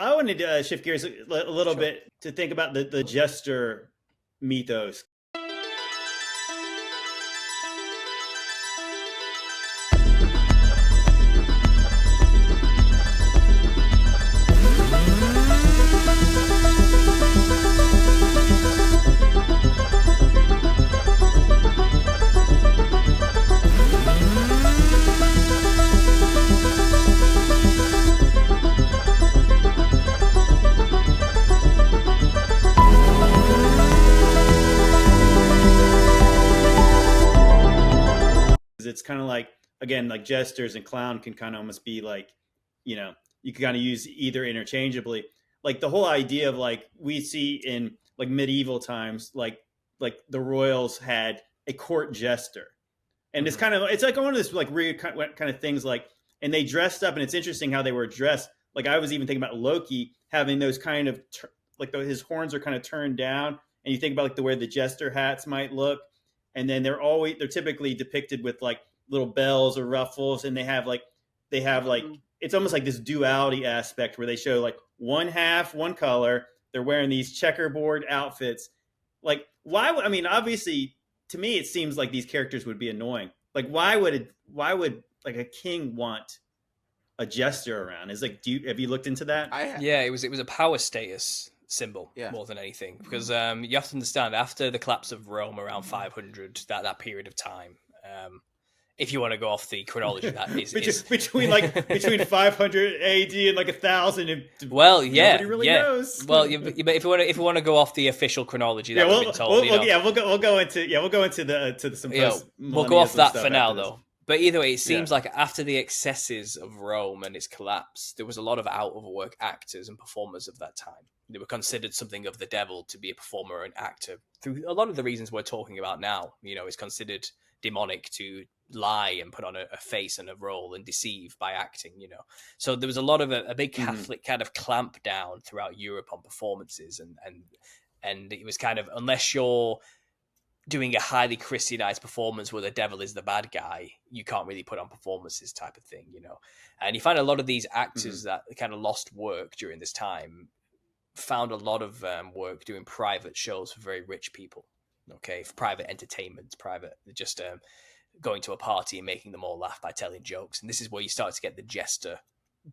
I wanted to shift gears a little Sure. bit to think about the jester mythos. It's kind of like, again, like jesters and clown can kind of almost be like, you know, you can kind of use either interchangeably. Like the whole idea of like we see in like medieval times, like the royals had a court jester, and it's Mhm. kind of, it's like one of this like weird kind of things, like, and they dressed up, and it's interesting how they were dressed. Like I was even thinking about Loki having those kind of like his horns are kind of turned down, and you think about like the way the jester hats might look, and then they're typically depicted with like little bells or ruffles, and they have like it's almost like this duality aspect where they show like one half one color, they're wearing these checkerboard outfits. Like why would, I mean, obviously to me it seems like these characters would be annoying. Like why would like a king want a jester around? Is like, have you looked into that? Yeah, it was a power status symbol Yeah. more than anything, because you have to understand, after the collapse of Rome around 500, that period of time, if you want to go off the chronology, that is between 500 AD and like 1,000. Well, yeah, nobody really knows. Well, but if you want to go off the official chronology, that we've been told, we'll go into the some we'll go off that for now, this. though. But either way, it seems like after the excesses of Rome and its collapse, there was a lot of out-of-work actors and performers of that time. They were considered something of the devil to be a performer and actor. Through a lot of the reasons we're talking about now, it's considered demonic to lie and put on a face and a role and deceive by acting, So there was a lot of a big Catholic kind of clamp down throughout Europe on performances, and it was kind of, unless you're doing a highly Christianized performance where the devil is the bad guy, you can't really put on performances type of thing, And you find a lot of these actors that kind of lost work during this time found a lot of work doing private shows for very rich people, okay, for private entertainment, just going to a party and making them all laugh by telling jokes. And this is where you start to get the jester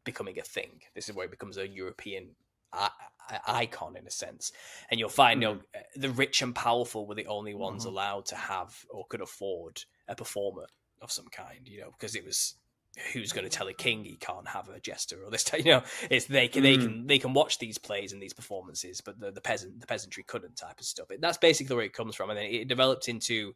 becoming a thing. This is where it becomes a European icon in a sense, and you'll find the rich and powerful were the only ones allowed to have or could afford a performer of some kind, because it was, who's going to tell a king he can't have a jester or this type, it's they can watch these plays and these performances, but the peasantry couldn't, type of stuff. That's basically where it comes from, and then it developed into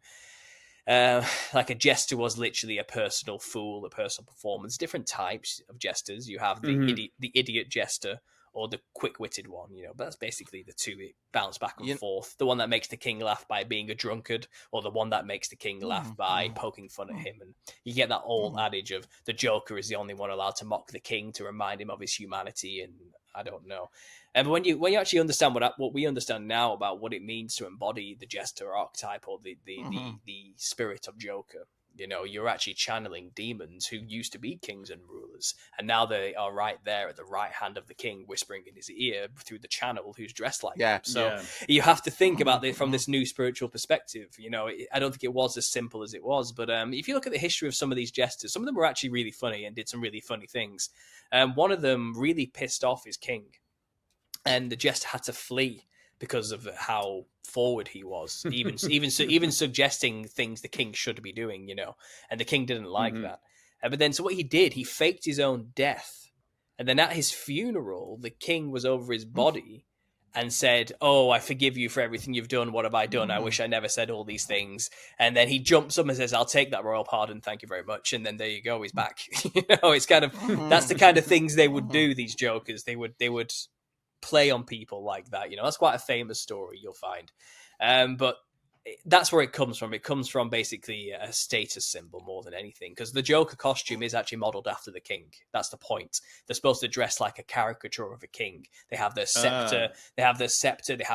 like a jester was literally a personal fool, a personal performance. Different types of jesters. You have the idiot jester, or the quick-witted one, but that's basically the two. It bounce back and forth. The one that makes the king laugh by being a drunkard, or the one that makes the king laugh by poking fun at him. And you get that old adage of the Joker is the only one allowed to mock the king to remind him of his humanity, and I don't know. And when you actually understand what we understand now about what it means to embody the jester archetype, or the spirit of Joker, you're actually channeling demons who used to be kings and rulers, and now they are right there at the right hand of the king, whispering in his ear through the channel, who's dressed like him. So you have to think about it from this new spiritual perspective. I don't think it was as simple as it was, but if you look at the history of some of these jesters, some of them were actually really funny and did some really funny things. One of them really pissed off his king, and the jester had to flee because of how forward he was, even suggesting things the king should be doing, and the king didn't like that. But then, so what he did, he faked his own death, and then at his funeral, the king was over his body and said, "Oh, I forgive you for everything you've done. What have I done? I wish I never said all these things." And then he jumps up and says, "I'll take that royal pardon. Thank you very much." And then there you go, he's back. It's kind of, that's the kind of things they would do, these jokers. They would play on people like that. That's quite a famous story, you'll find. But that's where it comes from. It comes from basically a status symbol more than anything, because the Joker costume is actually modeled after the king. That's the point. They're supposed to dress like a caricature of a king. They have their scepter, they have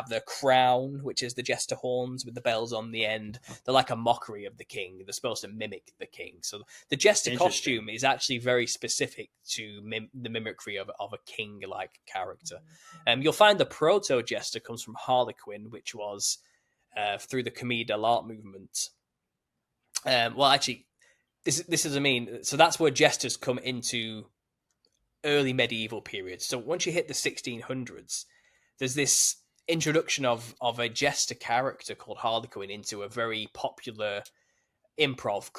their crown, which is the jester horns with the bells on the end. They're like a mockery of the king. They're supposed to mimic the king. So the jester costume is actually very specific to the mimicry of a king-like character. You'll find the proto-jester comes from Harlequin, which was through the Commedia dell'arte movement. Well, actually, this is so that's where jesters come into early medieval period. So once you hit the 1600s, there's this introduction of a jester character called Harlequin into a very popular improv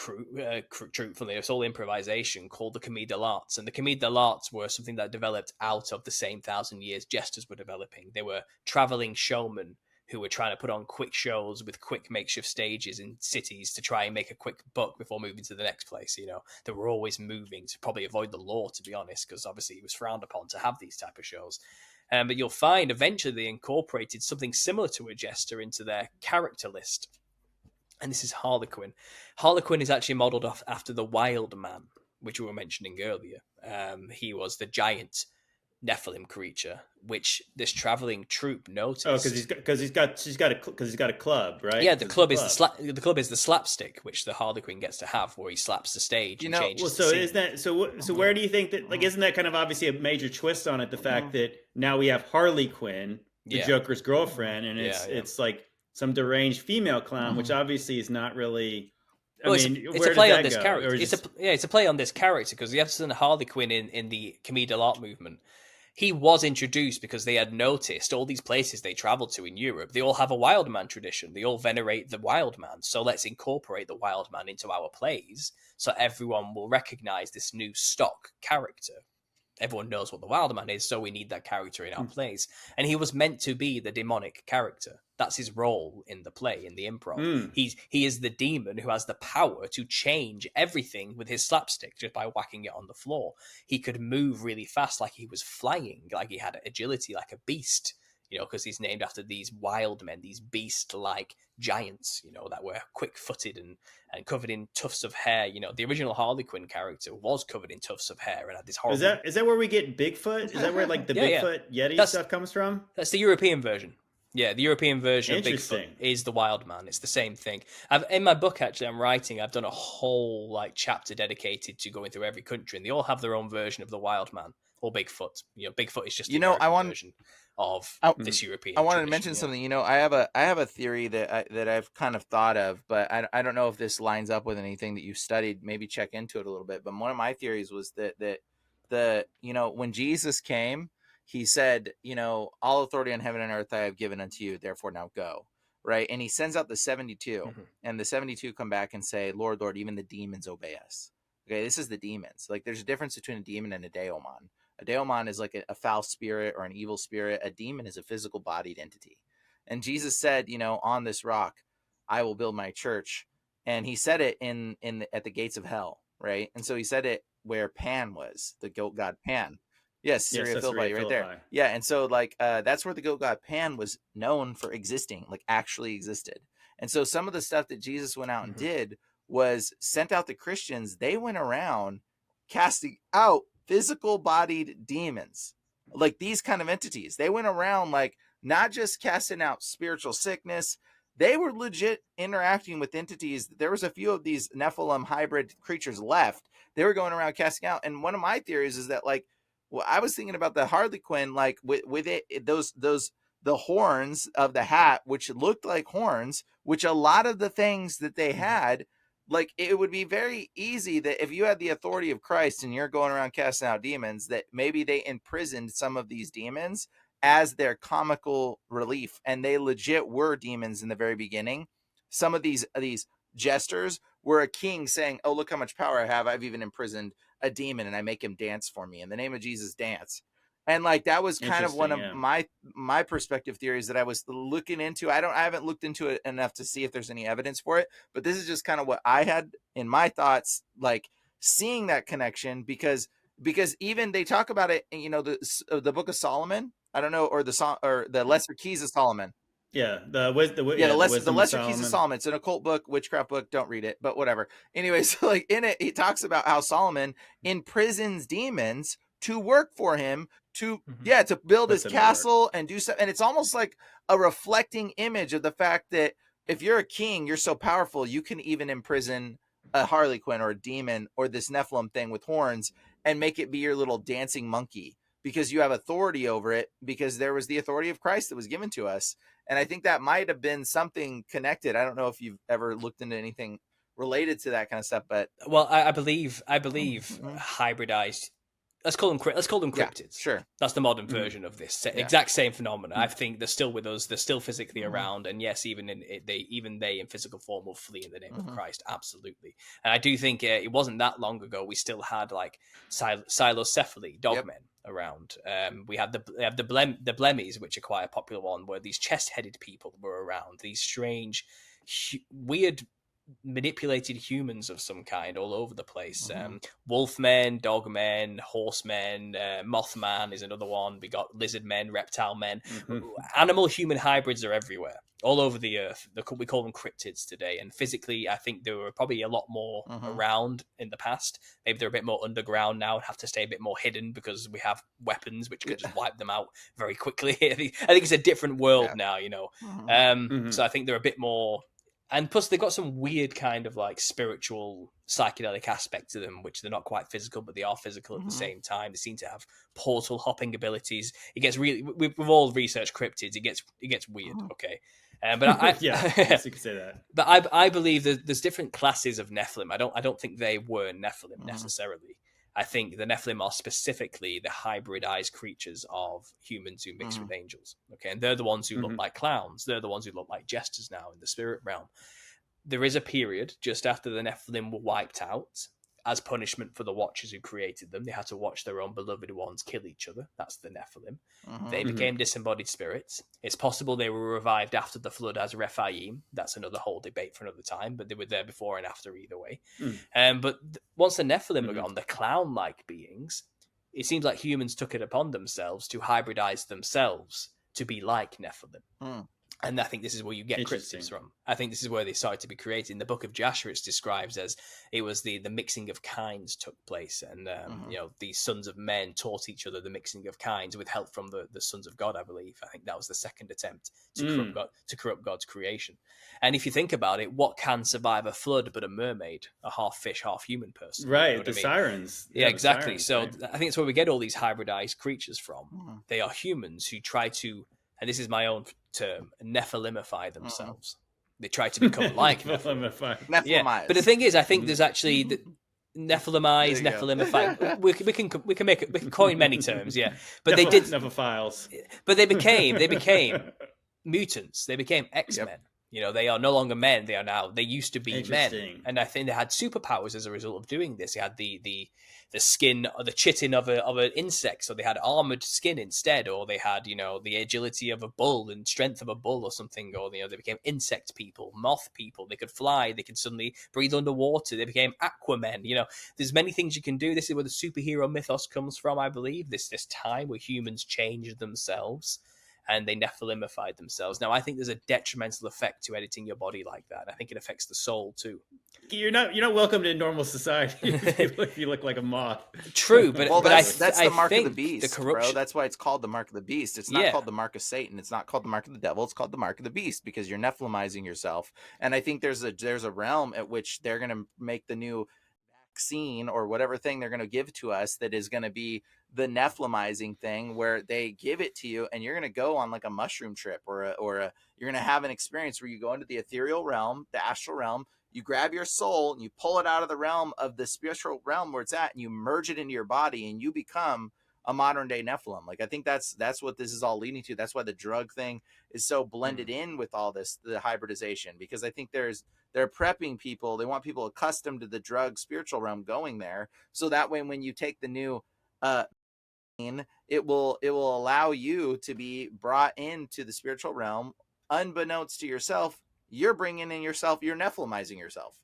troupe for this all improvisation called the Commedia dell'arte. And the Commedia dell'arte were something that developed out of the same 1,000 years jesters were developing. They were traveling showmen who were trying to put on quick shows with quick makeshift stages in cities to try and make a quick buck before moving to the next place. They were always moving to probably avoid the law, to be honest, because obviously it was frowned upon to have these type of shows. But you'll find eventually they incorporated something similar to a jester into their character list. And this is Harlequin. Harlequin is actually modeled off after the Wild Man, which we were mentioning earlier. He was the giant Nephilim creature, which this traveling troupe noticed. Oh, because he's got a club, right? Yeah, the club is the slapstick, which the Harlequin gets to have, where he slaps the stage and changes. Well, so is that so? Where do you think that? Like, isn't that kind of obviously a major twist on it? The fact that now we have Harley Quinn, the Joker's girlfriend, and it's like some deranged female clown, which obviously is not really. It's a play on this character. It's a play on this character, because the Jefferson Harley Quinn in the Commedia dell'arte movement, he was introduced because they had noticed all these places they traveled to in Europe, they all have a wild man tradition. They all venerate the wild man. So let's incorporate the wild man into our plays so everyone will recognize this new stock character. Everyone knows what the wild man is, so we need that character in our plays. And he was meant to be the demonic character. That's his role in the play, in the improv. He is the demon who has the power to change everything with his slapstick just by whacking it on the floor. He could move really fast like he was flying, like he had agility like a beast, because he's named after these wild men, these beast-like giants, that were quick-footed and covered in tufts of hair. The original Harley Quinn character was covered in tufts of hair and had this horrible... Is that where we get Bigfoot? Is that where like the Bigfoot Yeti stuff comes from? That's the European version. Yeah, the European version of Bigfoot is the wild man. It's the same thing. In my book, actually, I'm writing, I've done a whole chapter dedicated to going through every country, and they all have their own version of the wild man or Bigfoot. Bigfoot is just the American version of this European. I wanted to mention something. I have a theory that I've kind of thought of, but I don't know if this lines up with anything that you've studied. Maybe check into it a little bit. But one of my theories was that when Jesus came, he said, all authority on heaven and earth I have given unto you, therefore now go. Right. And he sends out the 72 and the 72 come back and say, Lord, Lord, even the demons obey us. Okay. This is the demons. Like, there's a difference between a demon and a daemon. A daemon is like a foul spirit or an evil spirit. A demon is a physical bodied entity. And Jesus said, on this rock, I will build my church. And he said it at the gates of hell. Right. And so he said it where Pan was, the goat god Pan. Yes, Syria Philippi, right there. Yeah, and so that's where the goat god Pan was known for existing, actually existed. And so some of the stuff that Jesus went out and did was sent out the Christians. They went around casting out physical bodied demons, like these kind of entities. They went around not just casting out spiritual sickness. They were legit interacting with entities. There was a few of these Nephilim hybrid creatures left. They were going around casting out. And one of my theories is that well, I was thinking about the Harley Quinn, with it, the horns of the hat, which looked like horns, which a lot of the things that they had, it would be very easy that if you had the authority of Christ and you're going around casting out demons, that maybe they imprisoned some of these demons as their comical relief. And they legit were demons in the very beginning. Some of these jesters were a king saying, oh, look how much power I have. I've even imprisoned a demon and I make him dance for me in the name of Jesus, dance. And that was kind of one of my perspective theories that I was looking into. I haven't looked into it enough to see if there's any evidence for it, but this is just kind of what I had in my thoughts, seeing that connection, because even they talk about it, the book of Solomon, I don't know, or the Lesser Keys of Solomon. Yeah, the the wisdom of Lesser Keys of Solomon. Solomon. It's an occult book, witchcraft book. Don't read it, but whatever. Anyways, like in it, he talks about how Solomon imprisons demons to work for him, to to build his Puts them to work. castle and do stuff. And it's almost like a reflecting image of the fact that if you're a king, you're so powerful, you can even imprison a Harlequin or a demon or this Nephilim thing with horns and make it be your little dancing monkey, because you have authority over it, because there was the authority of Christ that was given to us. And I think that might have been something connected. I don't know if you've ever looked into anything related to that kind of stuff, but well, I believe hybridized. Let's call them cryptids. Sure. That's the modern version of this exact same phenomena. I think they're still with us. They're still physically around, and yes, even they in physical form will flee in the name of Christ. Absolutely. And I do think it wasn't that long ago we still had like silocephaly dogmen around. We had the blemmies, which are quite a popular one, where these chest-headed people were around. These strange, weird, manipulated humans of some kind all over the place. Wolfmen, dogmen, horsemen, mothman is another one. We got lizard men, reptile men. Animal human hybrids are everywhere, all over the earth. We call them cryptids today. And physically, I think there were probably a lot more around in the past. Maybe they're a bit more underground now and have to stay a bit more hidden because we have weapons which could just wipe them out very quickly. I think it's a different world now, you know. So I think they're a bit more. And plus, they've got some weird kind of like spiritual psychedelic aspect to them, which they're not quite physical, but they are physical at the same time. They seem to have portal hopping abilities. It gets really, we've all researched cryptids. It gets weird. Okay. But I yes, you could say that. But I believe that there's different classes of Nephilim. I don't think they were Nephilim necessarily. I think the Nephilim are specifically the hybridized creatures of humans who mix with angels. Okay, and they're the ones who look like clowns. They're the ones who look like jesters now in the spirit realm. There is a period just after the Nephilim were wiped out as punishment for the Watchers who created them. They had to watch their own beloved ones kill each other. That's the Nephilim. They became disembodied spirits. It's possible they were revived after the flood as Rephaim. That's another whole debate for another time, but they were there before and after either way. But once the Nephilim are gone, the clown-like beings, it seems like humans took it upon themselves to hybridize themselves to be like Nephilim. And I think this is where you get cryptids from. I think this is where they started to be created. In the book of Jasher, it's described as it was the mixing of kinds took place. And, you know, the sons of men taught each other the mixing of kinds with help from the sons of God, I believe. I think that was the second attempt to corrupt God's creation. And if you think about it, what can survive a flood but a mermaid, a half fish, half human person? Right, you know the sirens. Yeah, exactly. Sirens, so I think it's where we get all these hybridized creatures from. They are humans who try to, and this is my own term, Nephilimify themselves. They try to become like Nephilimized. Yeah, but the thing is, I think there's actually Nephilimized, Nephilimify. We can coin many terms, yeah. But they did Nephiles. But they became mutants. They became X-Men. You know, they are no longer men. They used to be men, and I think they had superpowers as a result of doing this. They had the skin or the chitin of an insect, so they had armored skin instead, or they had, you know, the agility of a bull and strength of a bull or something, or, you know, they became insect people, moth people. They could fly. They could suddenly breathe underwater. They became Aquamen. You know, there's many things you can do. This is where the superhero mythos comes from, I believe. This time where humans changed themselves and they Nephilimified themselves. Now, I think there's a detrimental effect to editing your body like that. I think it affects the soul too. You're not welcome to normal society if you look like a moth. True, but that's the mark of the think beast, the corruption. bro. That's why it's called the mark of the beast. It's not called the mark of Satan. It's not called the mark of the devil. It's called the mark of the beast because you're Nephilimizing yourself. And I think there's a realm at which they're going to make the new vaccine or whatever thing they're going to give to us that is going to be the Nephilimizing thing, where they give it to you and you're going to go on like a mushroom trip or you're going to have an experience where you go into the ethereal realm, the astral realm, you grab your soul and you pull it out of the realm of the spiritual realm where it's at, and you merge it into your body and you become a modern day Nephilim. Like, I think that's what this is all leading to. That's why the drug thing is so blended in with all this, the hybridization, because I think they're prepping people. They want people accustomed to the drug spiritual realm going there. So that way, when you take the new, it will allow you to be brought into the spiritual realm unbeknownst to yourself. You're bringing in yourself, you're Nephilimizing yourself.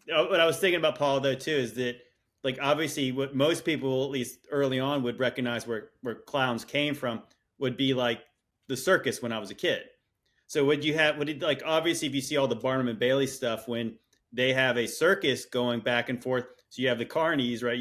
What I was thinking about, Paul, though, too, is that, like, obviously what most people, at least early on, would recognize where clowns came from would be like the circus when I was a kid. So would you have? Would it like obviously if you see all the Barnum and Bailey stuff when they have a circus going back and forth? So you have the carnies, right?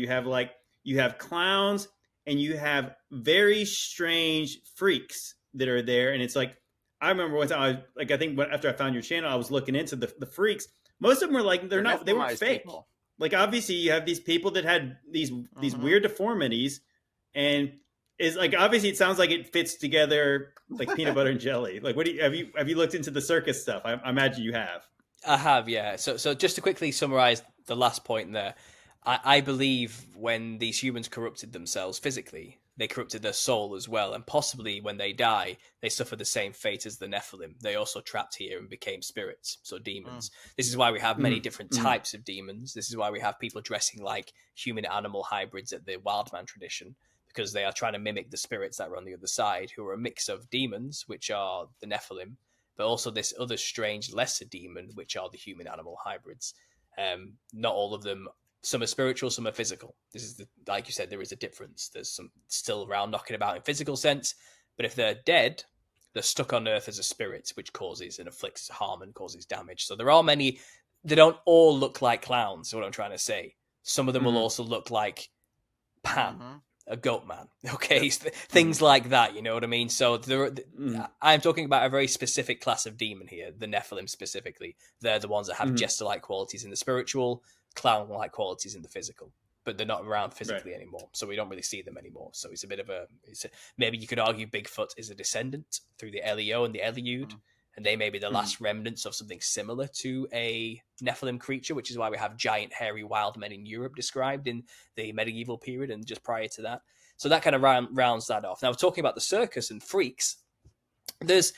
You have clowns and you have very strange freaks that are there, and it's like I remember one time I think after I found your channel, I was looking into the freaks. Most of them were like they weren't fake. People. Like obviously you have these people that had these weird deformities, and is like obviously it sounds like it fits together like peanut butter and jelly. Like, what do you have you looked into the circus stuff? I imagine you have. I have, yeah. So just to quickly summarize the last point there, I believe when these humans corrupted themselves physically, they corrupted their soul as well, and possibly when they die, they suffer the same fate as the Nephilim. They also trapped here and became spirits, so demons. This is why we have many different types of demons. This is why we have people dressing like human-animal hybrids at the Wildman tradition, because they are trying to mimic the spirits that are on the other side, who are a mix of demons, which are the Nephilim, but also this other strange lesser demon, which are the human-animal hybrids. Not all of them. Some are spiritual, some are physical. This is like you said, there is a difference. There's some still around knocking about in physical sense, but if they're dead, they're stuck on Earth as a spirit, which causes and afflicts harm and causes damage. So there are many. They don't all look like clowns. Is what I'm trying to say. Some of them will also look like Pan. A goat man, okay, things like that, you know what I mean? So I'm talking about a very specific class of demon here, the Nephilim specifically. They're the ones that have jester-like qualities in the spiritual, clown-like qualities in the physical, but they're not around physically anymore, so we don't really see them anymore. So it's a bit of maybe you could argue Bigfoot is a descendant through the Elio and the Eliud, and they may be the last remnants of something similar to a Nephilim creature, which is why we have giant hairy wild men in Europe described in the medieval period and just prior to that. So that kind of rounds that off. Now, we're talking about the circus and freaks. There's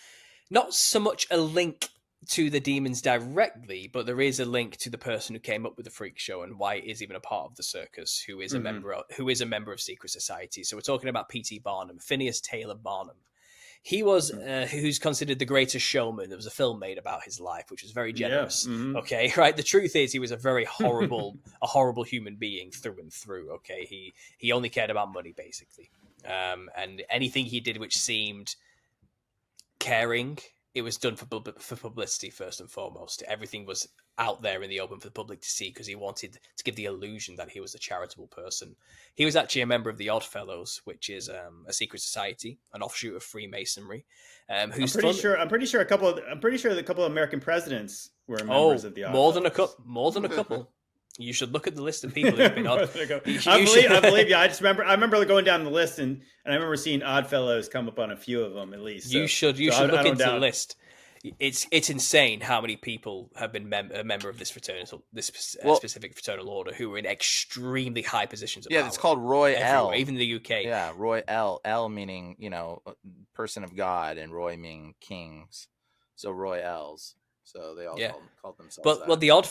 not so much a link to the demons directly, but there is a link to the person who came up with the freak show and why it is even a part of the circus, who is a member of secret society. So we're talking about P.T. Barnum, Phineas Taylor Barnum. He was who's considered the greatest showman. There was a film made about his life, which was very generous. Yeah. Okay, right. The truth is, he was a very horrible, human being through and through. Okay, he only cared about money, basically, and anything he did which seemed caring, it was done for publicity first and foremost. Everything was out there in the open for the public to see because he wanted to give the illusion that he was a charitable person. He was actually a member of the Odd Fellows, which is a secret society, an offshoot of Freemasonry. I'm pretty sure a couple of American presidents were members of the Odd Fellows. More than a couple. You should look at the list of people who've been odd. I believe you. I remember going down the list and I remember seeing Odd Fellows come up on a few of them at least. You should look into the list. It's insane how many people have been a member of this specific fraternal order who are in extremely high positions of power. It's called Roy L. Even in the UK. Yeah, Roy L. L meaning, person of God, and Roy meaning kings. So Roy L's. So they all called themselves But the Odd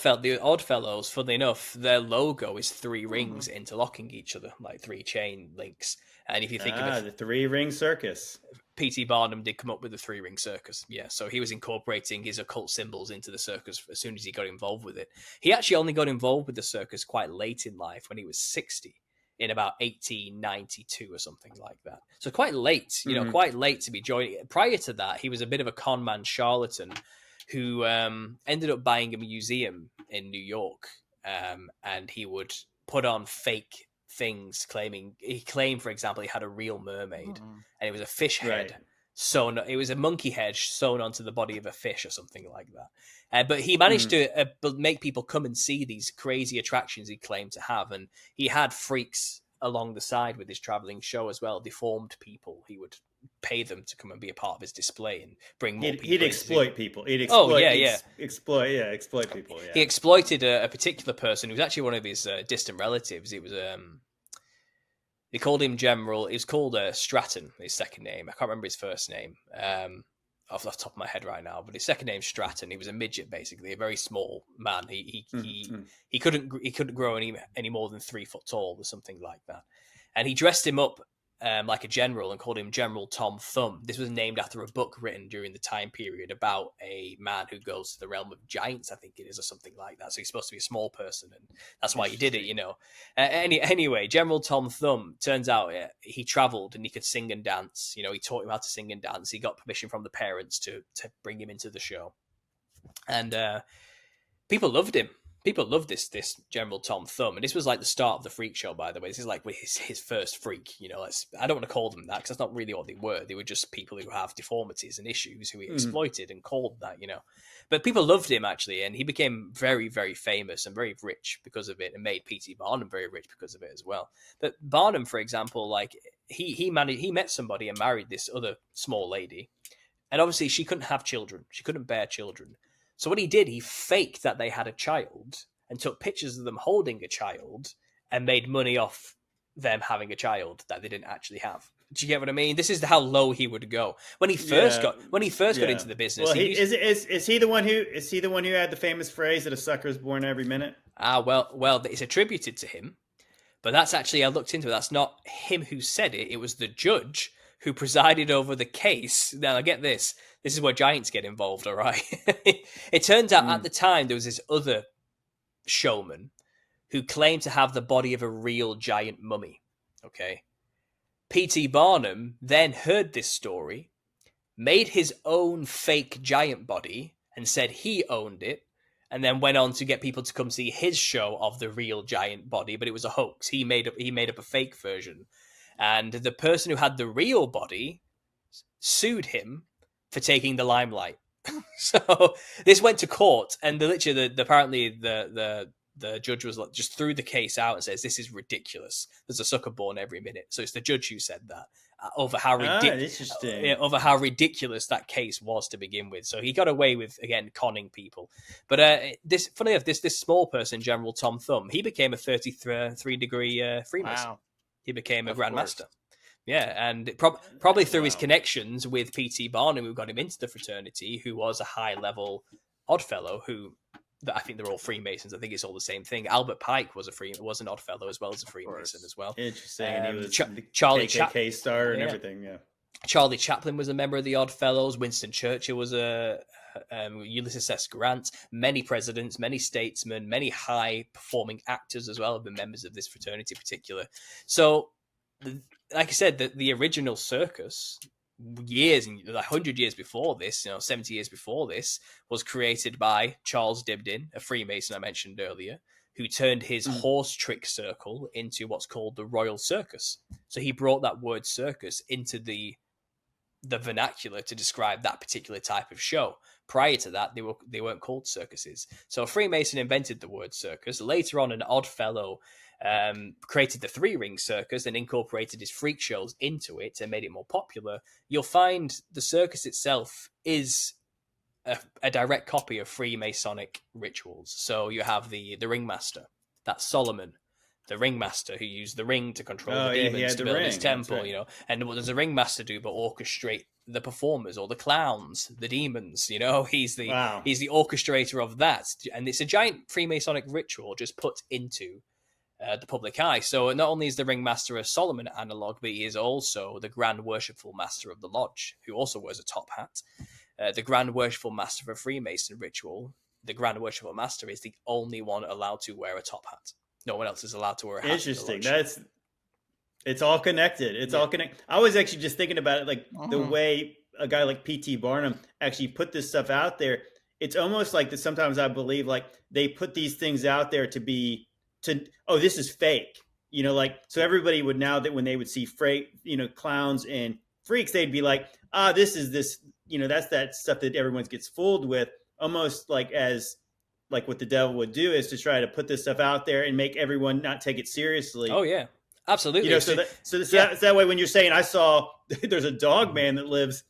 Fellows, funnily enough, their logo is three rings interlocking each other, like three chain links. And if you think of it, the three-ring circus. P.T. Barnum did come up with the three-ring circus. Yeah, so he was incorporating his occult symbols into the circus as soon as he got involved with it. He actually only got involved with the circus quite late in life, when he was 60, in about 1892 or something like that. So quite late, quite late to be joining. Prior to that, he was a bit of a con man charlatan who ended up buying a museum in New York, and he would put on fake things, he claimed, for example, he had a real mermaid, and it was a fish head sewn. It was a monkey head sewn onto the body of a fish or something like that. But he managed to make people come and see these crazy attractions he claimed to have, and he had freaks along the side with his traveling show as well. Deformed people, he would pay them to come and be a part of his display and bring more people. He'd exploit people. Exploit people. Yeah. He exploited a particular person who was actually one of his distant relatives. It was they called him General. He was called Stratton, his second name. I can't remember his first name off the top of my head right now, but his second name's Stratton. He was a midget, basically, a very small man. He couldn't grow any more than 3 foot tall or something like that. And he dressed him up like a general, and called him General Tom Thumb. This was named after a book written during the time period about a man who goes to the realm of giants, I think it is, or something like that. So he's supposed to be a small person, and that's why he did it, you know. Anyway, General Tom Thumb, turns out he traveled and he could sing and dance. You know, he taught him how to sing and dance. He got permission from the parents to bring him into the show. And people loved him. People loved this General Tom Thumb, and this was like the start of the freak show, by the way. This is like his first freak, you know. I don't want to call them that because that's not really what they were. They were just people who have deformities and issues who he exploited and called that, you know. But people loved him, actually, and he became very, very famous and very rich because of it, and made P.T. Barnum very rich because of it as well. But Barnum, for example, like he met somebody and married this other small lady, and obviously she couldn't have children. She couldn't bear children. So what he did, he faked that they had a child and took pictures of them holding a child and made money off them having a child that they didn't actually have. Do you get what I mean? This is how low he would go when he first got into the business. Well, is he the one who had the famous phrase that a sucker is born every minute? Well, it's attributed to him, but that's actually, I looked into it. That's not him who said it. It was the judge who presided over the case. Now, I get this. This is where giants get involved, all right? It turns out at the time there was this other showman who claimed to have the body of a real giant mummy, okay? P.T. Barnum then heard this story, made his own fake giant body, and said he owned it, and then went on to get people to come see his show of the real giant body, but it was a hoax. He made up a fake version. And the person who had the real body sued him for taking the limelight. So this went to court, and apparently the judge was like, just threw the case out and says, this is ridiculous. There's a sucker born every minute. So it's the judge who said that over how ridiculous that case was to begin with. So he got away with, again, conning people. But funny enough, this small person, General Tom Thumb, he became a 33-degree Freemason. Wow. He became a grandmaster. Yeah, and probably through his connections with P.T. Barnum, who got him into the fraternity, who was a high-level Oddfellow, I think they're all Freemasons. I think it's all the same thing. Albert Pike was an Oddfellow as well as a Freemason as well. Interesting. He was Charlie KKK star and everything, yeah. Charlie Chaplin was a member of the Oddfellows. Winston Churchill was Ulysses S. Grant. Many presidents, many statesmen, many high-performing actors as well have been members of this fraternity in particular. So, like I said, the original circus, years and 100 years before this, 70 years before this, was created by Charles Dibdin, a Freemason I mentioned earlier, who turned his horse trick circle into what's called the Royal Circus. So he brought that word circus into the vernacular to describe that particular type of show. Prior to that, they weren't called circuses. So a Freemason invented the word circus. Later on, an Oddfellow created the three-ring circus and incorporated his freak shows into it and made it more popular. You'll find the circus itself is a direct copy of Freemasonic rituals. So you have the ringmaster, that's Solomon, the ringmaster who used the ring to control the demons to build his temple, right. And what does a ringmaster do but orchestrate the performers or the clowns, the demons? He's the orchestrator of that, and it's a giant Freemasonic ritual just put into the public eye. So not only is the ringmaster a Solomon analog, but he is also the Grand Worshipful Master of the Lodge, who also wears a top hat. The Grand Worshipful Master of a Freemason ritual, the Grand Worshipful Master is the only one allowed to wear a top hat. No one else is allowed to wear a hat. Interesting. It's all connected. It's all connected. I was actually just thinking about it, like the way a guy like P.T. Barnum actually put this stuff out there. It's almost like that. Sometimes I believe like they put these things out there this is fake, so everybody would, now that when they would see clowns and freaks, they'd be like, this is this, that's that stuff that everyone gets fooled with, almost like what the devil would do is to try to put this stuff out there and make everyone not take it seriously. Oh yeah, absolutely. So that way, when you're saying I saw there's a dog man that lives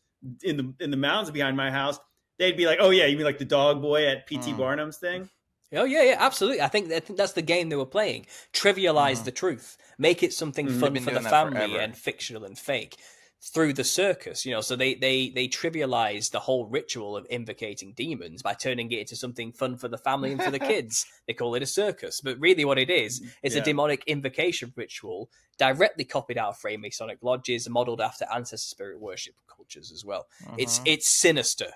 in the mountains behind my house, they'd be like, oh yeah, you mean like the dog boy at P.T. Barnum's thing? Oh yeah, absolutely. I think that's the game they were playing. Trivialize the truth, make it something fun for the family and fictional and fake. through the circus, so they trivialize the whole ritual of invocating demons by turning it into something fun for the family and for the kids. They call it a circus, but really what it is a demonic invocation ritual directly copied out of Freemasonic lodges and modeled after ancestor spirit worship cultures as well. It's sinister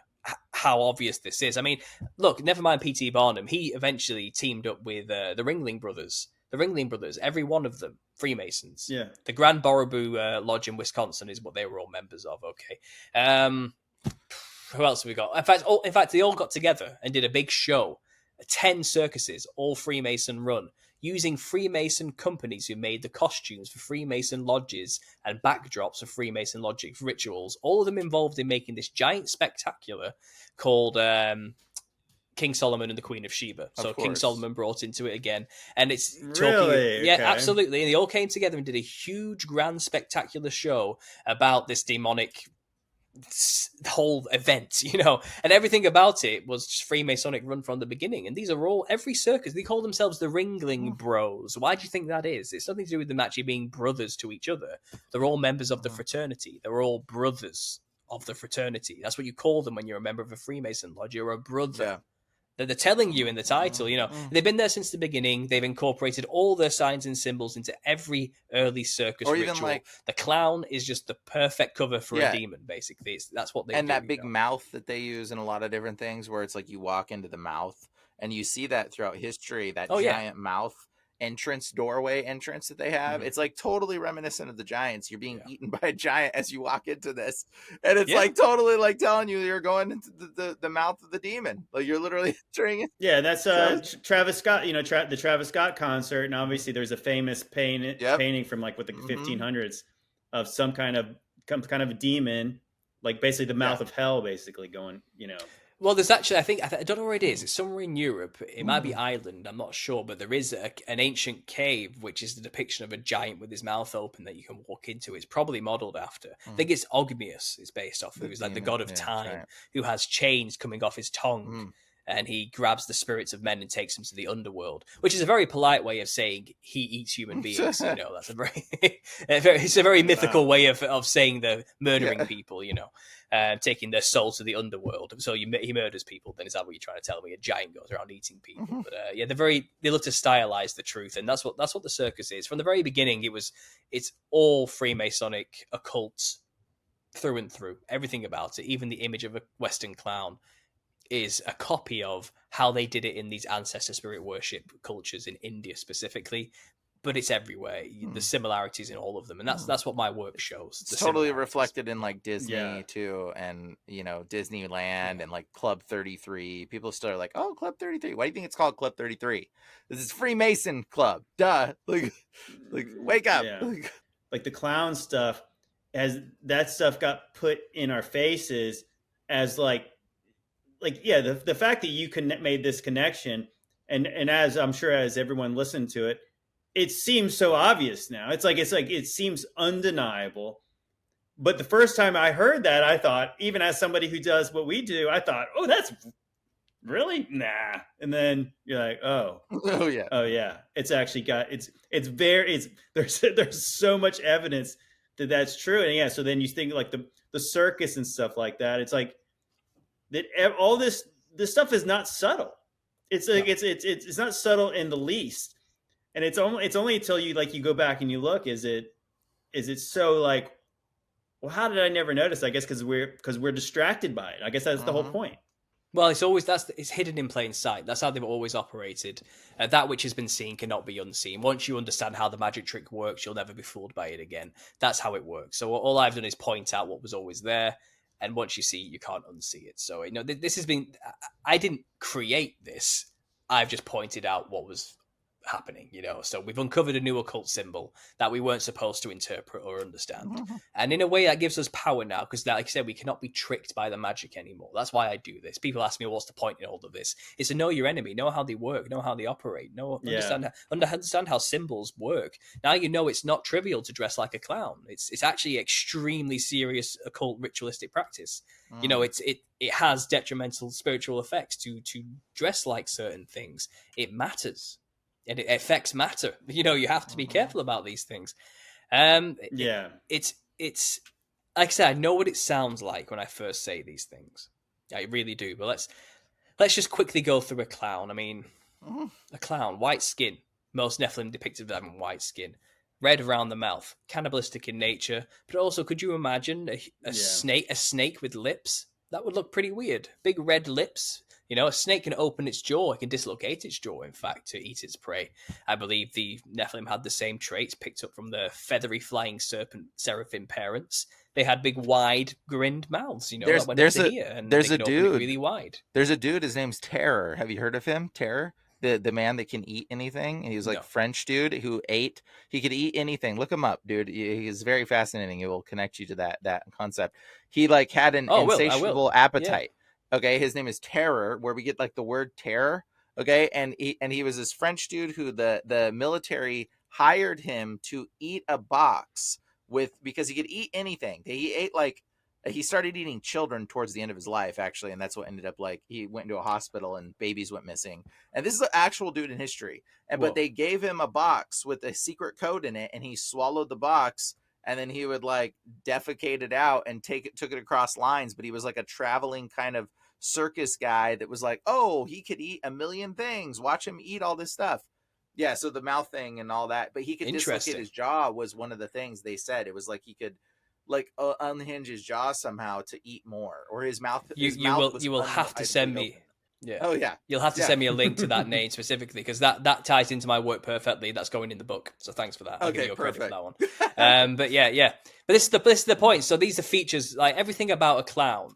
how obvious this is. I mean, look, never mind P.T. Barnum. He eventually teamed up with the Ringling Brothers. The Ringling Brothers, every one of them, Freemasons. Yeah. The Grand Borough Lodge in Wisconsin is what they were all members of. Okay. Who else have we got? In fact, they all got together and did a big show. 10 circuses, all Freemason run, using Freemason companies who made the costumes for Freemason lodges and backdrops of Freemason logic rituals. All of them involved in making this giant spectacular called King Solomon and the Queen of Sheba. So King Solomon brought into it again, and it's talking. Really? Yeah, Okay. absolutely. And they all came together and did a huge, grand, spectacular show about this demonic whole event, and everything about it was just Freemasonic run from the beginning. And these are all every circus. They call themselves the Ringling Bros. Why do you think that is? It's nothing to do with them actually being brothers to each other. They're all members of the fraternity. They're all brothers of the fraternity. That's what you call them when you're a member of a Freemason lodge. You're a brother. Yeah. They're telling you in the title, they've been there since the beginning. They've incorporated all their signs and symbols into every early circus Or ritual. even like the clown is just the perfect cover for a demon, basically. That's what they do. And that big mouth that they use in a lot of different things, where it's like you walk into the mouth, and you see that throughout history, that giant mouth doorway entrance that they have. It's like totally reminiscent of the Giants. You're being eaten by a giant as you walk into this, and it's like totally like telling you you're going into the mouth of the demon. Like you're literally entering it. Yeah, that's Travis Scott. The Travis Scott concert, and obviously there's a famous painting from like the 1500s of some kind of a demon, like basically the mouth of hell, basically going. Well, there's actually, I don't know where it is. It's somewhere in Europe. It might be Ireland. I'm not sure, but there is an ancient cave, which is the depiction of a giant with his mouth open that you can walk into. It's probably modeled after. I think it's Ogmius is based off, who's like the god of time, who has chains coming off his tongue. And he grabs the spirits of men and takes them to the underworld, which is a very polite way of saying he eats human beings. That's a it's a very mythical way of saying the murdering people. Taking their soul to the underworld. So he murders people. Then is that what you're trying to tell me? A giant goes around eating people. But they love to stylize the truth, and that's what the circus is. From the very beginning, it's all Freemasonic occult through and through. Everything about it, even the image of a Western clown, is a copy of how they did it in these ancestor spirit worship cultures in India specifically, but it's everywhere. The similarities in all of them, and that's what my work shows. It's totally reflected in like Disney too, and Disneyland and like Club 33. People still are like, "Oh, Club 33. Why do you think it's called Club 33? This is Freemason Club. Duh. Like wake up." Yeah. Like the clown stuff, as that stuff got put in our faces as the fact that you made this connection, and as I'm sure as everyone listened to it, it seems so obvious now. It seems undeniable. But the first time I heard that, I thought, even as somebody who does what we do, I thought, oh, that's really nah. And then you're like, oh yeah, it's actually got there's so much evidence that that's true. And so then you think like the circus and stuff like that. It's like that all this stuff is not subtle. It's like it's not subtle in the least. And it's only until you go back and you look, is it so like, well, how did I never notice? I guess because we're distracted by it. I guess that's the whole point. Well, it's hidden in plain sight. That's how they've always operated. That which has been seen cannot be unseen. Once you understand how the magic trick works, you'll never be fooled by it again. That's how it works. So all I've done is point out what was always there. And once you see it, you can't unsee it. So, this has been, I didn't create this. I've just pointed out what was happening, so we've uncovered a new occult symbol that we weren't supposed to interpret or understand, and in a way that gives us power now, because like I said, we cannot be tricked by the magic anymore. That's why I do this. People ask me, what's the point in all of this? It's to know your enemy, know how they work, know how they operate, understand how symbols work. Now it's not trivial to dress like a clown. It's actually extremely serious occult ritualistic practice. It has detrimental spiritual effects to dress like certain things. It matters. And it affects matter. You have to be careful about these things. It's like I said, I know what it sounds like when I first say these things. I really do. But let's just quickly go through a clown. I mean, a clown, white skin. Most Nephilim depicted as having white skin, red around the mouth, cannibalistic in nature. But also, could you imagine a snake with lips? That would look pretty weird. Big red lips. You know, a snake can open its jaw. It can dislocate its jaw, in fact, to eat its prey. I believe the Nephilim had the same traits picked up from the feathery flying serpent seraphim parents. They had big, wide, grinned mouths, you know, that went up to here. And there's they a could open it dude really wide. There's a dude, his name's Terror. Have you heard of him? Terror? The man that can eat anything. He was like French dude who he could eat anything. Look him up, dude. He's very fascinating. It will connect you to that concept. He like had an insatiable appetite. Yeah. Okay, his name is Terror, where we get like the word terror. Okay, and he was this French dude who the military hired him to eat a box because he could eat anything. He ate he started eating children towards the end of his life, actually, and that's what ended up he went into a hospital and babies went missing. And this is an actual dude in history. But they gave him a box with a secret code in it, and he swallowed the box, and then he would like defecate it out and took it across lines. But he was like a traveling kind of circus guy that was like, oh, he could eat a million things. Watch him eat all this stuff. Yeah, so the mouth thing and all that, but he could dislocate his jaw was one of the things they said. It was like he could unhinge his jaw somehow to eat more, or his mouth. You will have to send me. Open. Yeah. Oh yeah. You'll have to send me a link to that name specifically, because that ties into my work perfectly. That's going in the book, so thanks for that. I'll give you a credit for that one. But yeah. But this is the point. So these are features, like everything about a clown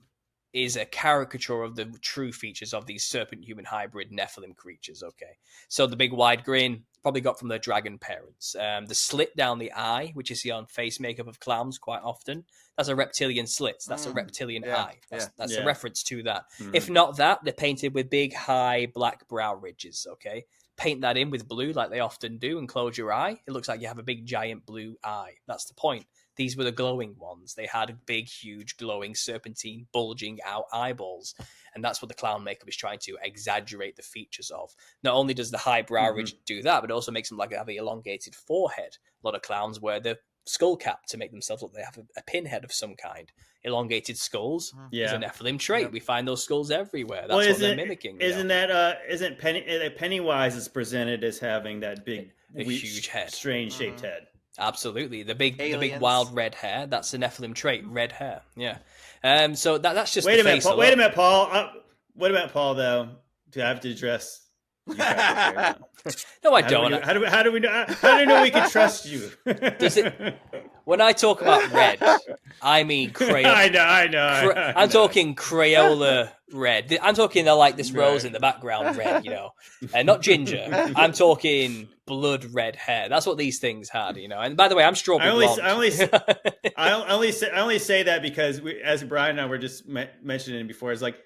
is a caricature of the true features of these serpent-human hybrid Nephilim creatures, okay? So the big wide grin, probably got from their dragon parents. The slit down the eye, which you see on face makeup of clowns quite often, that's a reptilian slit. That's a reptilian eye. That's a reference to that. Mm-hmm. If not that, they're painted with big, high, black brow ridges, okay? Paint that in with blue like they often do and close your eye. It looks like you have a big, giant blue eye. That's the point. These were the glowing ones. They had big, huge, glowing, serpentine, bulging out eyeballs. And that's what the clown makeup is trying to exaggerate the features of. Not only does the high brow ridge do that, but it also makes them like have an elongated forehead. A lot of clowns wear the skull cap to make themselves look like they have a pinhead of some kind. Elongated skulls is a Nephilim trait. Yep. We find those skulls everywhere. That's what they're mimicking. Isn't Pennywise is presented as having that big, huge head, strange shaped head? Absolutely, the big wild red hair. That's a Nephilim trait, red hair. Yeah. So that's just. Wait a minute, Paul. What about Paul though? Do I have to address? No, I don't. How do we know we can trust you? When I talk about red, I mean Crayola. I know. I'm talking Crayola red. I'm talking like this rose in the background red, you know, and not ginger. I'm talking blood red hair. That's what these things had, you know. And by the way, I'm strawberry blonde. I only say that because as Bryan and I were just mentioning before, it's like,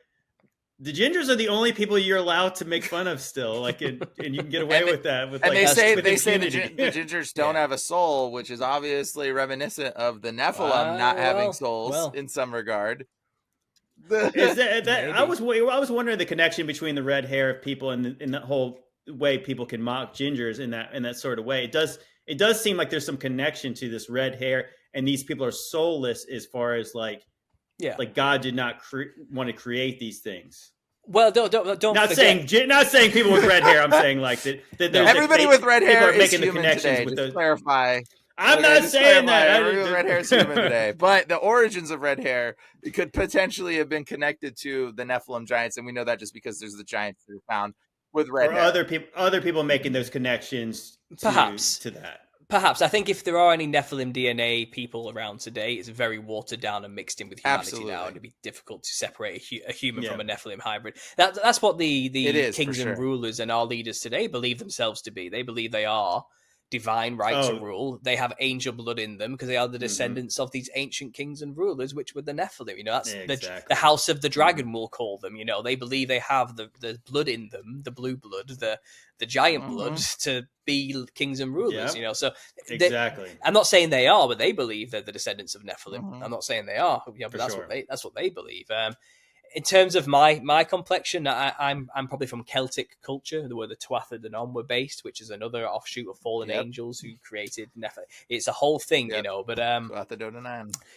the gingers are the only people you're allowed to make fun of still, like, and you can get away with that. And they say the gingers don't have a soul, which is obviously reminiscent of the Nephilim not having souls in some regard. Is that I was wondering the connection between the red hair of people and the whole way people can mock gingers in that sort of way. It does seem like there's some connection to this red hair, and these people are soulless as far as like God did not want to create these things. Well, don't not forget. Not saying people with red hair. I'm saying like that everybody with red hair is making human the connections today. with Just those. clarify. I'm not saying that. Everybody with red hair is human today, but the origins of red hair could potentially have been connected to the Nephilim giants, and we know that just because there's the giants that are found with red hair. Other people making those connections perhaps to that. Perhaps. I think if there are any Nephilim DNA people around today, it's very watered down and mixed in with humanity now, and it'd be difficult to separate a human from a Nephilim hybrid. That's what the kings and rulers and our leaders today believe themselves to be. They believe they are divine right to rule. They have angel blood in them because they are the descendants of these ancient kings and rulers, which were the Nephilim. You know, that's the house of the dragon, we'll call them. You know, they believe they have the blood in them, the blue blood, the giant blood to be kings and rulers. You know, so I'm not saying they are, but they believe they're the descendants of Nephilim. I'm not saying they are, but that's what they believe. in terms of my complexion, I'm probably from Celtic culture, where the Tuatha De Danann were based, which is another offshoot of fallen angels who created Nephilim. It's a whole thing, you know. But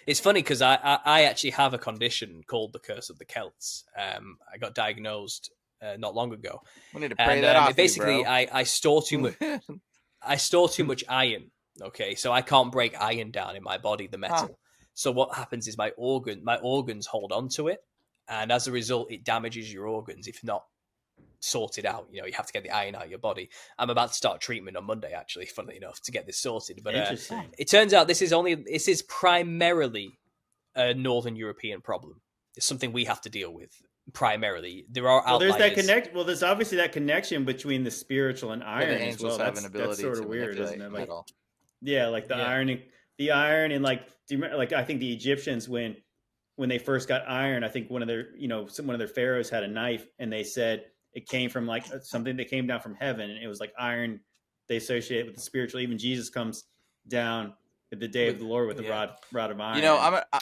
it's funny because I actually have a condition called the Curse of the Celts. I got diagnosed not long ago. We need to pray that off basically, you, bro. I store too much. I store too much iron. Okay, so I can't break iron down in my body, the metal. Huh. So what happens is my organs hold on to it, and as a result, it damages your organs if not sorted out. You know, you have to get the iron out of your body. I'm about to start treatment on Monday, actually, funnily enough, to get this sorted. But it turns out this is primarily a Northern European problem. It's something we have to deal with primarily. There are outliers. There's obviously that connection between the spiritual and iron the angels as well. have an ability that's sort of weird, isn't it? Like, yeah, like the iron and like, do you remember, like, I think the Egyptians when they first got iron, I think one of their pharaohs had a knife, and they said it came from like something that came down from heaven, and it was like iron. They associate it with the spiritual. Even Jesus comes down at the day of the Lord with the rod of iron. You know,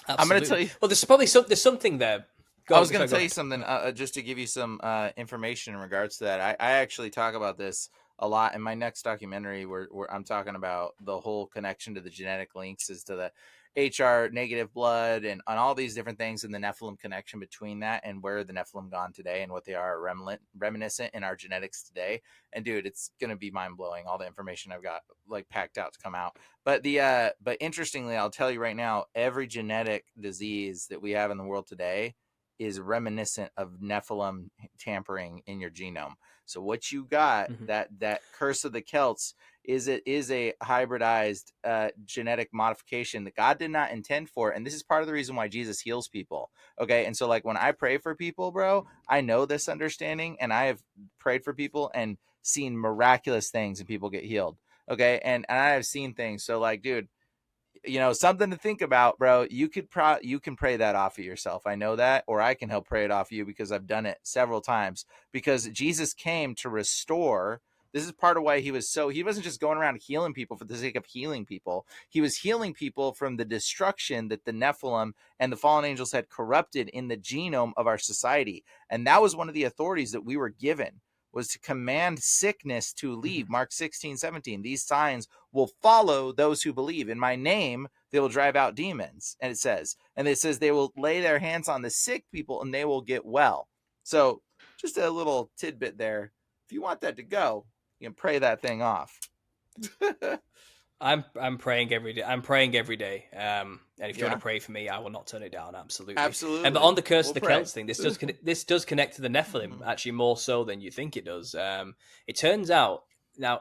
I'm going to tell you. Well, there's probably there's something there. I was going to tell you something just to give you some information in regards to that. I actually talk about this a lot in my next documentary where I'm talking about the whole connection to the genetic links as to the HR negative blood and on all these different things, and the Nephilim connection between that and where the Nephilim gone today and what they are reminiscent in our genetics today. And dude, it's going to be mind blowing. All the information I've got like packed out to come out. But but interestingly, I'll tell you right now, every genetic disease that we have in the world today is reminiscent of Nephilim tampering in your genome. So what you got, that curse of the Celts, is a hybridized genetic modification that God did not intend for. And this is part of the reason why Jesus heals people. Okay. And so like when I pray for people, bro, I know this understanding, and I have prayed for people and seen miraculous things and people get healed. Okay. And I have seen things. So like, dude, you know, something to think about, bro. You can pray that off of yourself. I know that, or I can help pray it off of you because I've done it several times, because Jesus came to restore. This is part of why he wasn't just going around healing people for the sake of healing people. He was healing people from the destruction that the Nephilim and the fallen angels had corrupted in the genome of our society. And that was one of the authorities that we were given, was to command sickness to leave. Mark 16:17. These signs will follow those who believe. In my name, they will drive out demons. And it says they will lay their hands on the sick people and they will get well. So just a little tidbit there. If you want that to go, you can pray that thing off. I'm praying every day. I'm praying every day. And if you want to pray for me, I will not turn it down. Absolutely. But on the curse of the Celts thing, this does connect to the Nephilim actually more so than you think it does. It turns out now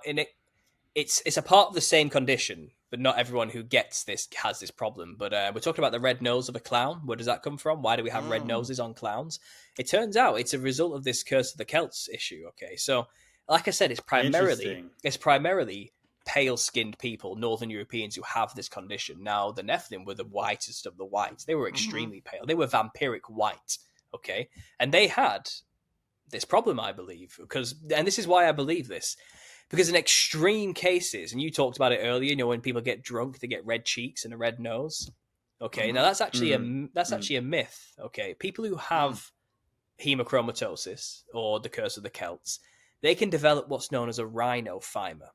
it's a part of the same condition, but not everyone who gets this has this problem. But we're talking about the red nose of a clown. Where does that come from? Why do we have red noses on clowns? It turns out it's a result of this curse of the Celts issue. Okay, so like I said, it's primarily pale-skinned people, Northern Europeans, who have this condition. Now, the Nephilim were the whitest of the whites. They were extremely pale. They were vampiric white, okay? And they had this problem, I believe, and this is why I believe this, because in extreme cases, and you talked about it earlier, you know, when people get drunk, they get red cheeks and a red nose. Okay, now that's actually a myth, okay? People who have hemochromatosis or the curse of the Celts, they can develop what's known as a rhinophyma.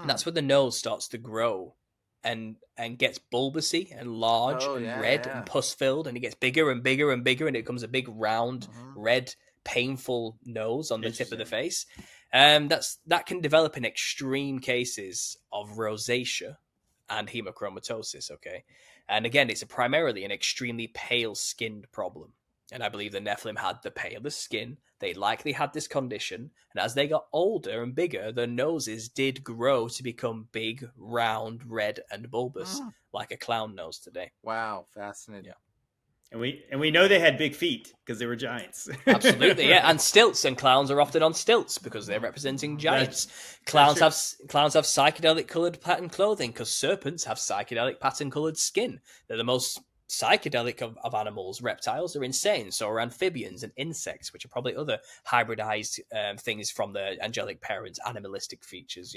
And that's when the nose starts to grow and gets bulbousy and large red and pus-filled, and it gets bigger and bigger and bigger, and it becomes a big round red painful nose on the tip of the face. That can develop in extreme cases of rosacea and hemochromatosis, okay? And again, it's primarily an extremely pale-skinned problem. And I believe the Nephilim had the palest skin. They likely had this condition. And as they got older and bigger, their noses did grow to become big, round, red, and bulbous, like a clown nose today. Wow, fascinating. Yeah. And we know they had big feet because they were giants. Absolutely, yeah. And stilts, and clowns are often on stilts because they're representing giants. Clowns have psychedelic coloured patterned clothing because serpents have psychedelic pattern coloured skin. They're the most psychedelic of animals, reptiles, are insane. So are amphibians and insects, which are probably other hybridized things from the angelic parents, animalistic features.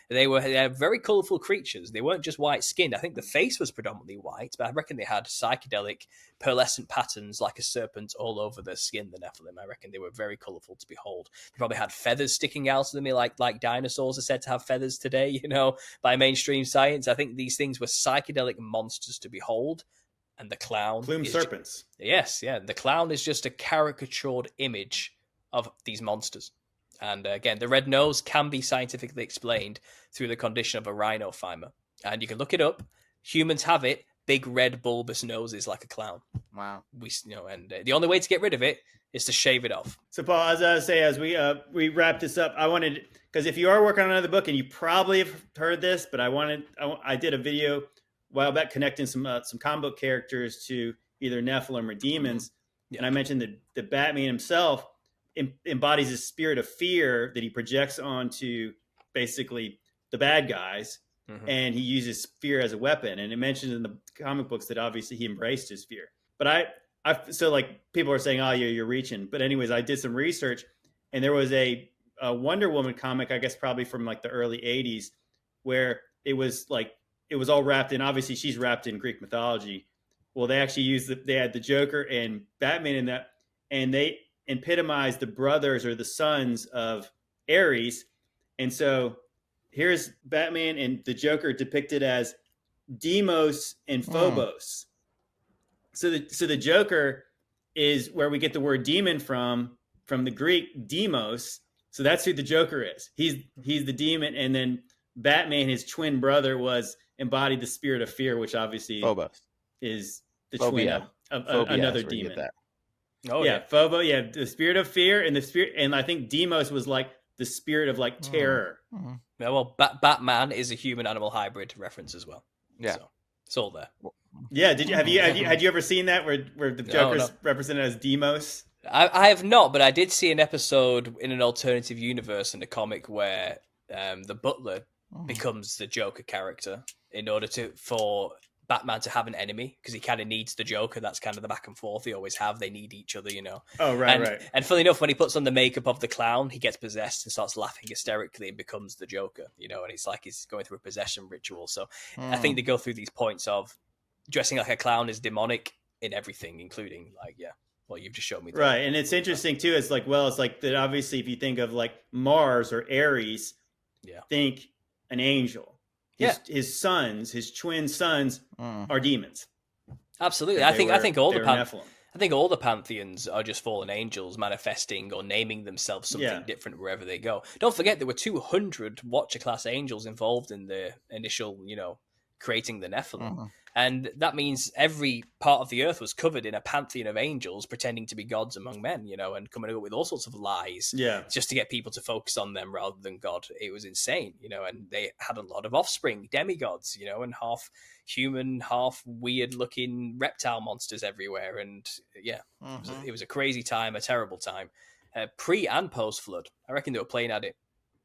They're very colorful creatures. They weren't just white skinned. I think the face was predominantly white, but I reckon they had psychedelic pearlescent patterns like a serpent all over their skin. The Nephilim, I reckon they were very colorful to behold. They probably had feathers sticking out of them, like dinosaurs are said to have feathers today. By mainstream science. I think these things were psychedelic monsters to behold. And the clown. Plumed serpents. Yes, yeah. The clown is just a caricatured image of these monsters. And again, the red nose can be scientifically explained through the condition of a rhinophyma. And you can look it up. Humans have it. Big red bulbous noses like a clown. Wow. And the only way to get rid of it is to shave it off. So, Paul, as I say, as we wrap this up, I wanted, because if you are working on another book, and you probably have heard this, but I did a video a while back connecting some comic book characters to either Nephilim or demons. Yeah. And I mentioned that the Batman himself embodies a spirit of fear that he projects onto basically the bad guys. Mm-hmm. And he uses fear as a weapon. And it mentions in the comic books that obviously he embraced his fear. But so like people are saying, oh, you're reaching. But anyways, I did some research, and there was a Wonder Woman comic, I guess probably from like the early 80s, where it was all wrapped in, obviously she's wrapped in Greek mythology. Well, they actually they had the Joker and Batman in that, and they epitomized the brothers or the sons of Ares. And so here's Batman and the Joker depicted as Deimos and Phobos. So the Joker is where we get the word demon from the Greek Deimos. So that's who the Joker is. He's the demon, and then Batman, his twin brother, embodied the spirit of fear, which obviously Phobos is the Phobia. twin of Phobia another demon. Oh yeah, Phobo, yeah, the spirit of fear, and I think Deimos was like the spirit of like terror. Mm-hmm. Yeah, well, Batman is a human-animal hybrid reference as well. Yeah, so it's all there. Yeah, had you ever seen that where the Joker's represented as Deimos? I have not, but I did see an episode in an alternative universe in a comic where the butler becomes the Joker character in order for Batman to have an enemy, because he kind of needs the Joker. That's kind of the back and forth they always have. They need each other, Oh, right. And funny enough, when he puts on the makeup of the clown, he gets possessed and starts laughing hysterically and becomes the Joker, and it's like he's going through a possession ritual. So I think they go through these points of dressing like a clown is demonic in everything, including well, you've just shown me. Right, and it's interesting too. It's like that obviously if you think of like Mars or Ares, think an angel. His sons, his twin sons, are demons. Absolutely, I think all the pantheons are just fallen angels manifesting or naming themselves something different wherever they go. Don't forget there were 200 Watcher class angels involved in the initial, creating the Nephilim. And that means every part of the earth was covered in a pantheon of angels pretending to be gods among men, and coming up with all sorts of lies just to get people to focus on them rather than God. It was insane, and they had a lot of offspring, demigods, and half human, half weird looking reptile monsters everywhere. And it was a crazy time, a terrible time, pre and post flood. I reckon they were playing at it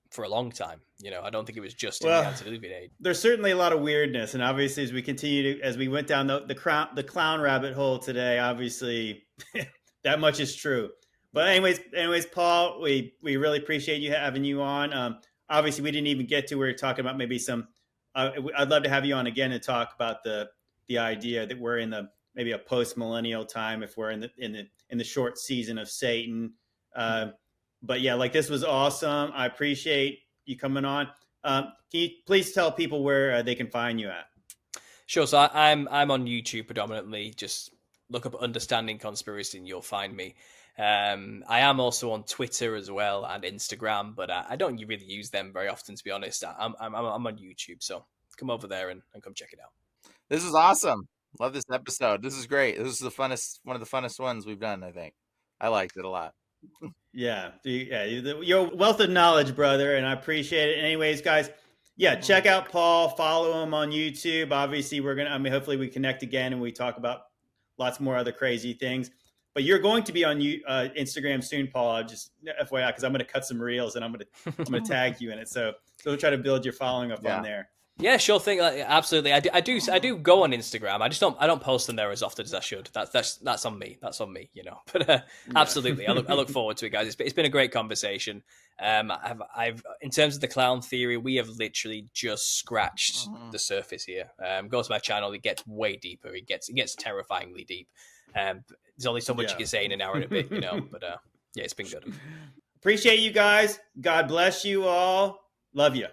for a long time. I don't think it was just in the antediluvian age. There's certainly a lot of weirdness, and obviously as we went down the clown rabbit hole today, obviously that much is true. But anyways, Paul, we really appreciate having you on. Obviously, we didn't even get to where we're talking about maybe some. I'd love to have you on again and talk about the idea that we're in maybe a post millennial time, if we're in the short season of Satan. But yeah, this was awesome. I appreciate you coming on. Can you please tell people where they can find you at? Sure. So I'm on YouTube predominantly. Just look up Understanding Conspiracy and you'll find me. I am also on Twitter as well and Instagram, but I don't really use them very often, to be honest. I'm on YouTube, so come over there and come check it out. This is awesome. Love this episode. This is great. This is one of the funnest ones we've done, I think. I liked it a lot. Yeah, your wealth of knowledge, brother, and I appreciate it. Anyways, guys, check out Paul, follow him on YouTube. Obviously, hopefully we connect again and we talk about lots more other crazy things. But you're going to be on Instagram soon, Paul. Just FYI, because I'm going to cut some reels and I'm going to tag you in it. So we'll try to build your following up on there. Yeah, sure thing. Absolutely. I do go on Instagram. I don't post them there as often as I should. That's on me. That's on me, you know. But absolutely, I look forward to it, guys. It's been a great conversation. I've in terms of the clown theory, we have literally just scratched the surface here. Go to my channel; it gets way deeper. It gets terrifyingly deep. There's only so much you can say in an hour and a bit, you know. But yeah, it's been good. Appreciate you guys. God bless you all. Love you.